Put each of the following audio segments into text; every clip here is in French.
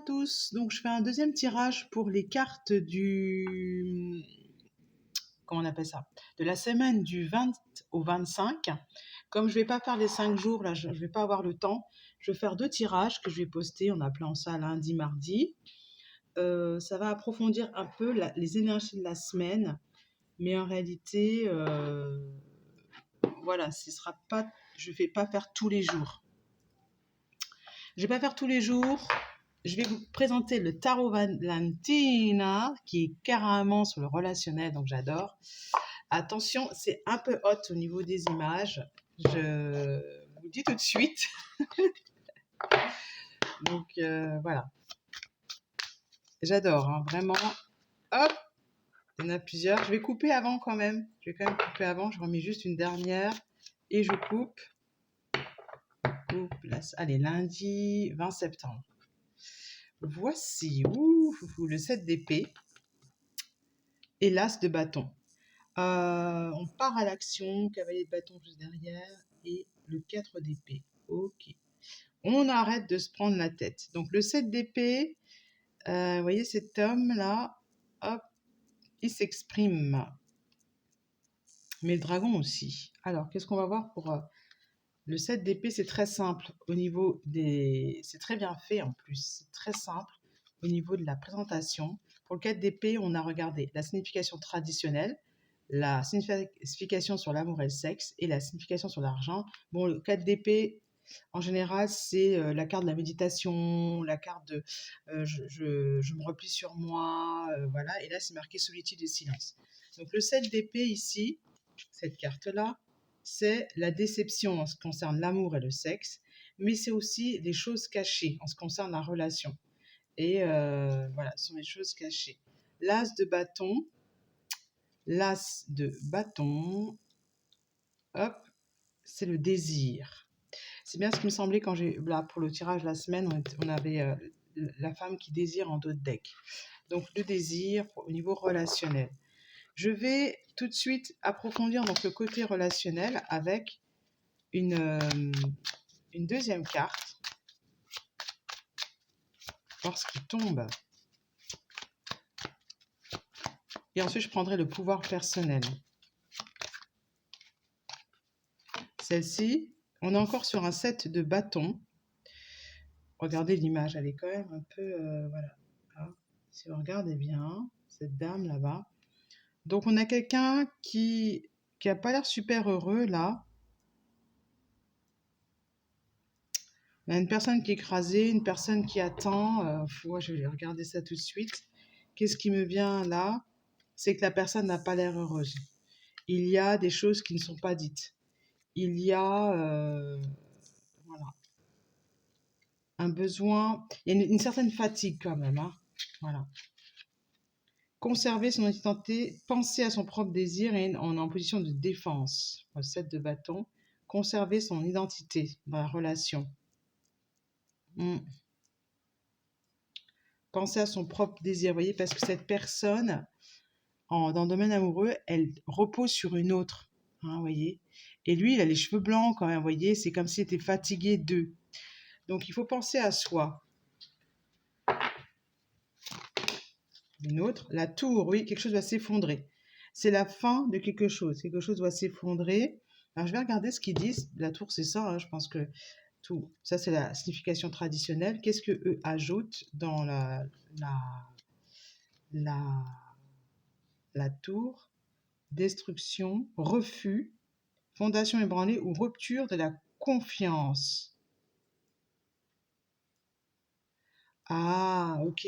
tous. Donc, je fais un deuxième tirage pour les cartes comment on appelle ça? De la semaine du 20 au 25. Comme je vais pas faire les 5 jours, là, je vais pas avoir le temps. Je vais faire 2 tirages que je vais poster en appelant ça lundi, mardi. Ça va approfondir un peu les énergies de la semaine. Mais en réalité, voilà, je vais pas faire tous les jours. Je vais pas faire tous les jours. Je vais vous présenter le tarot Valentina, qui est carrément sur le relationnel, donc j'adore. Attention, c'est un peu hot au niveau des images. Je vous le dis tout de suite. Donc voilà. J'adore, hein, vraiment. Hop, il y en a plusieurs. Je vais couper avant quand même. Je vais quand même couper avant. Je remets juste une dernière et je coupe. Allez, lundi 20 septembre. Voici le 7 d'épée et l'as de bâton. On part à l'action, cavalier de bâton juste derrière et le 4 d'épée. Ok. On arrête de se prendre la tête. Donc le 7 d'épée, vous voyez cet homme-là, hop, il s'exprime. Mais le dragon aussi. Alors, qu'est-ce qu'on va voir pour le 7 d'épée? C'est très simple au niveau des... C'est très bien fait en plus. C'est très simple au niveau de la présentation. Pour le 4 d'épée, on a regardé la signification traditionnelle, la signification sur l'amour et le sexe et la signification sur l'argent. Bon, le 4 d'épée, en général, c'est la carte de la méditation, la carte de je me replie sur moi, voilà. Et là, c'est marqué solitude et silence. Donc, le 7 d'épée ici, cette carte-là, c'est la déception en ce qui concerne l'amour et le sexe, mais c'est aussi les choses cachées en ce qui concerne la relation. Et voilà, ce sont les choses cachées. L'as de bâton, hop, c'est le désir. C'est bien ce qui me semblait quand là, pour le tirage de la semaine, on avait la femme qui désire en dos de deck. Donc le désir au niveau relationnel. Je vais tout de suite approfondir donc le côté relationnel avec une deuxième carte. Voir ce qui tombe. Et ensuite, je prendrai le pouvoir personnel. Celle-ci, on est encore sur un 7 de bâton. Regardez l'image, elle est quand même un peu... voilà. Si vous regardez bien, cette dame là-bas. Donc, on a quelqu'un qui n'a pas l'air super heureux, là. On a une personne qui est écrasée, une personne qui attend. Je vais regarder ça tout de suite. Qu'est-ce qui me vient là? C'est que la personne n'a pas l'air heureuse. Il y a des choses qui ne sont pas dites. Il y a voilà, un besoin, il y a une certaine fatigue quand même. Hein, voilà. Conserver son identité, penser à son propre désir et on est en position de défense. Le 7 de bâton. Conserver son identité dans la relation. Penser à son propre désir, vous voyez, parce que cette personne, dans le domaine amoureux, elle repose sur une autre. Hein, vous voyez. Et lui, il a les cheveux blancs quand même, vous voyez, c'est comme s'il était fatigué d'eux. Donc, il faut penser à soi. Une autre, la tour, oui, quelque chose doit s'effondrer. C'est la fin de quelque chose doit s'effondrer. Alors, je vais regarder ce qu'ils disent. La tour, c'est ça, hein, je pense que tout. Ça, c'est la signification traditionnelle. Qu'est-ce qu'eux ajoutent dans la tour? Destruction, refus, fondation ébranlée ou rupture de la confiance. Ah, ok.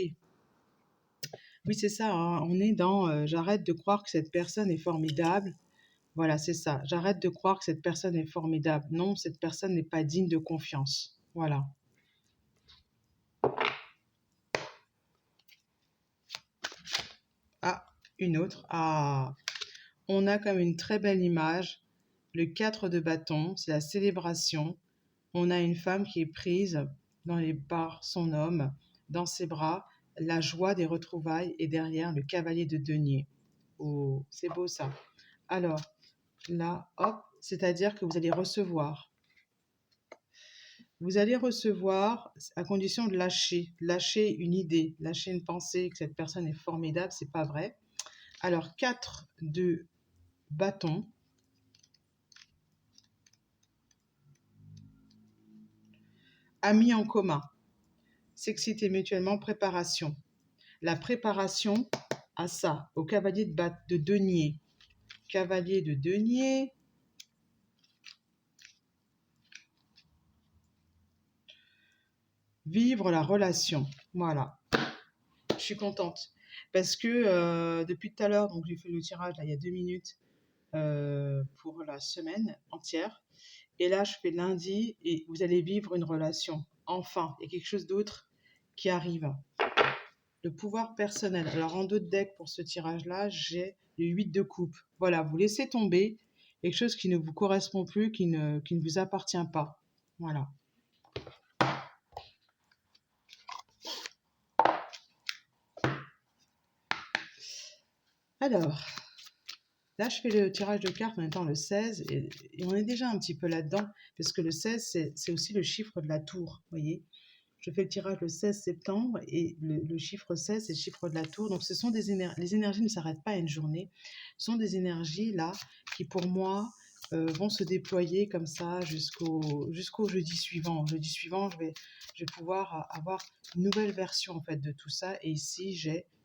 Oui, c'est ça, hein. On est dans j'arrête de croire que cette personne est formidable. Voilà, c'est ça. J'arrête de croire que cette personne est formidable. Non, cette personne n'est pas digne de confiance. Voilà. Ah, une autre. Ah, on a comme une très belle image. Le 4 de bâton, c'est la célébration. On a une femme qui est prise dans les bras, son homme, dans ses bras, la joie des retrouvailles et derrière le cavalier de denier. Oh, c'est beau ça. Alors, là, hop, c'est-à-dire que vous allez recevoir Vous allez recevoir, à condition de lâcher une idée, lâcher une pensée que cette personne est formidable, c'est pas vrai. Alors, 4 de bâton, amis en commun, s'exciter mutuellement, préparation. La préparation à ça, au cavalier de denier. Cavalier de denier. Vivre la relation. Voilà. Je suis contente. Parce que depuis tout à l'heure, donc j'ai fait le tirage là, il y a 2 minutes pour la semaine entière. Et là, je fais lundi et vous allez vivre une relation. Enfin, il y a quelque chose d'autre qui arrive. Le pouvoir personnel. Alors, en d'autres decks pour ce tirage-là, j'ai le 8 de coupe. Voilà, vous laissez tomber quelque chose qui ne vous correspond plus, qui ne vous appartient pas. Voilà. Alors, là, je fais le tirage de cartes en étant le 16 et on est déjà un petit peu là-dedans parce que le 16, c'est aussi le chiffre de la tour, vous voyez. Je fais le tirage le 16 septembre et le chiffre 16, c'est le chiffre de la tour. Donc, ce sont des les énergies ne s'arrêtent pas à une journée. Ce sont des énergies, là, qui pour moi vont se déployer comme ça jusqu'au jeudi suivant. Jeudi suivant, je vais pouvoir avoir une nouvelle version en fait de tout ça. Et ici,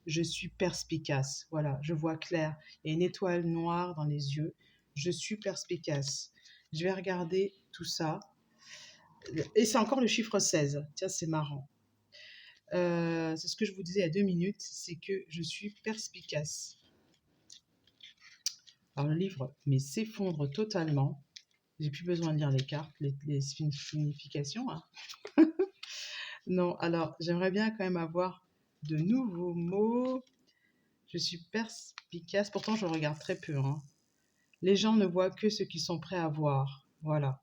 je suis perspicace. Voilà, je vois clair. Il y a une étoile noire dans les yeux. Je suis perspicace. Je vais regarder tout ça. Et c'est encore le chiffre 16. Tiens, c'est marrant. C'est ce que je vous disais il y a 2 minutes, c'est que je suis perspicace. Alors le livre s'effondre totalement. J'ai plus besoin de lire les cartes, les significations. Hein. Non, alors j'aimerais bien quand même avoir de nouveaux mots. Je suis perspicace, pourtant je regarde très peu. Hein. Les gens ne voient que ce qu'ils sont prêts à voir. Voilà.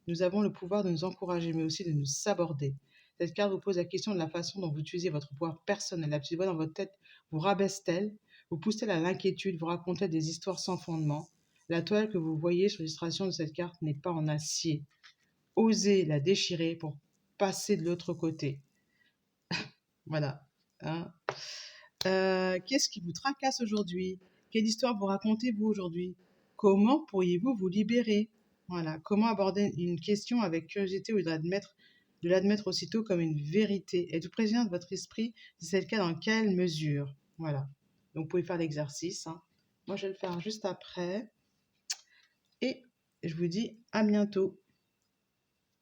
Nous avons le pouvoir de nous encourager, mais aussi de nous saborder. Cette carte vous pose la question de la façon dont vous utilisez votre pouvoir personnel. La petite voix dans votre tête vous rabaisse-t-elle, vous pousse-t-elle à l'inquiétude, vous raconte des histoires sans fondement. La toile que vous voyez sur l'illustration de cette carte n'est pas en acier. Osez la déchirer pour passer de l'autre côté. Voilà. Hein. Qu'est-ce qui vous tracasse aujourd'hui? Quelle histoire vous racontez-vous aujourd'hui? Comment pourriez-vous vous libérer? Voilà. Comment aborder une question avec curiosité ou de l'admettre aussitôt comme une vérité? Êtes-vous président de votre esprit? Si c'est le cas, dans quelle mesure? Voilà. Donc, vous pouvez faire l'exercice. Hein. Moi, je vais le faire juste après. Et je vous dis à bientôt.